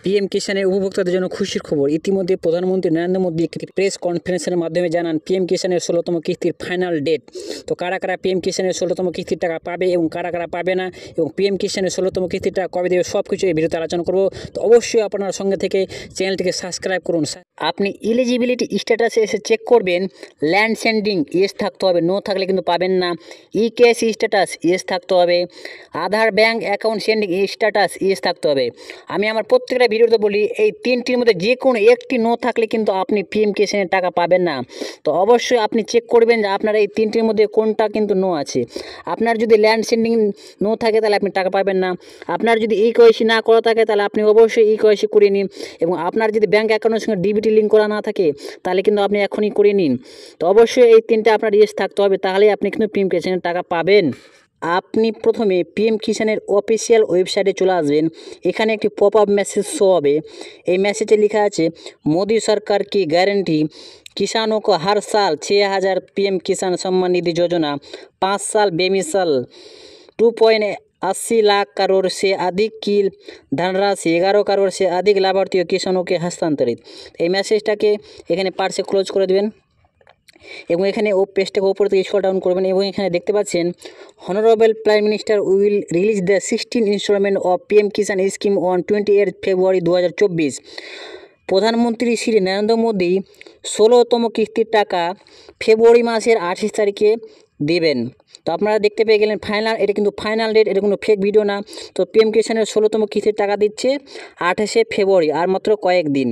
PM কিষানের উপভোক্তাদের জন্য খুশির খবর। ইতিমধ্যে প্রধানমন্ত্রী নরেন্দ্র মোদী একটি প্রেস কনফারেন্সের মাধ্যমে জানান পিএম কিষানের 16তম কিস্তির ফাইনাল ডেট। তো কারা কারা পিএম কিষানের 16তম কিস্তির টাকা পাবে এবং কারা কারা পাবে না এবং পিএম কিষানের 16তম কিস্তির টাকা কবে দেবে সব কিছু এই ভিডিওতে আলোচনা করব। তো অবশ্যই আপনার সঙ্গে থেকে চ্যানেলটিকে সাবস্ক্রাইব করুন। আপনি এলিজিবিলিটি স্ট্যাটাসে এসে চেক করবেন, ল্যান্ড সেন্ডিং ইয়েস থাকতে হবে, নো থাকলে কিন্তু পাবেন না। ইকেএসি স্ট্যাটাস ইয়েস থাকতে হবে, Aadhaar bank account sending status yes থাকতে হবে। আমি আমার প্রত্যেকটা ভিডিওতে বলি এই তিনটির মধ্যে যে কোনো একটি নো থাকলে কিন্তু আপনি পিএম কিষানের টাকা পাবেন না। তো অবশ্যই আপনি চেক করবেন যে আপনার এই তিনটির মধ্যে কোনটা কিন্তু নো আছে। আপনার যদি ল্যান্ড সেন্ডিং নো থাকে তাহলে আপনি টাকা পাবেন না। আপনার যদি ইকেওয়াইসি না করা থাকে তাহলে আপনি অবশ্যই ইকেওয়াইসি করে নিন, এবং আপনার যদি ব্যাঙ্ক অ্যাকাউন্টের সঙ্গে ডিবিটি লিঙ্ক করা না থাকে তাহলে কিন্তু আপনি এখনই করে নিন। তো অবশ্যই এই তিনটা আপনার ইয়েস থাকতে হবে, তাহলেই আপনি কিন্তু পিএম কিষানের টাকা পাবেন। আপনি প্রথমে পিএম কিষানের অফিসিয়াল ওয়েবসাইটে চলে আসবেন। এখানে একটি পপ আপ মেসেজ শো হবে। এই মেসেজে লেখা আছে মোदी सरकार की गारंटी, किसानों को हर साल 6,000 पीएम किसान सम्मान निधि योजना, 5 साल बेमिसाल 2.80 लाख करोड़ से अधिक की धनराशि 11 करोड़ से अधिक लाभार्थी किसानों के हस्तांतरित। এই মেসেজটাকে এখানে পার্সে ক্লোজ করে দেবেন এবং এখানে পেজটাকে উপর থেকে স্ক্রল ডাউন করবেন এবং এখানে দেখতে পাচ্ছেন honourable prime minister will release the 16 instalment of PM Kisan scheme on 28 February 2024। প্রধানমন্ত্রী শ্রী নরেন্দ্র মোদী 16তম কিস্তির টাকা ফেব্রুয়ারি মাসের 28 তারিখে দেবেন। তো আপনারা দেখতে পেয়ে গেলেন ফাইনাল, এটা কিন্তু ফাইনাল ডেট, এটা কোনো ফেক ভিডিও না। তো পিএম কিষানের 16তম কিস্তির টাকা দিচ্ছে 28শে ফেব্রুয়ারি, আর মাত্র কয়েকদিন।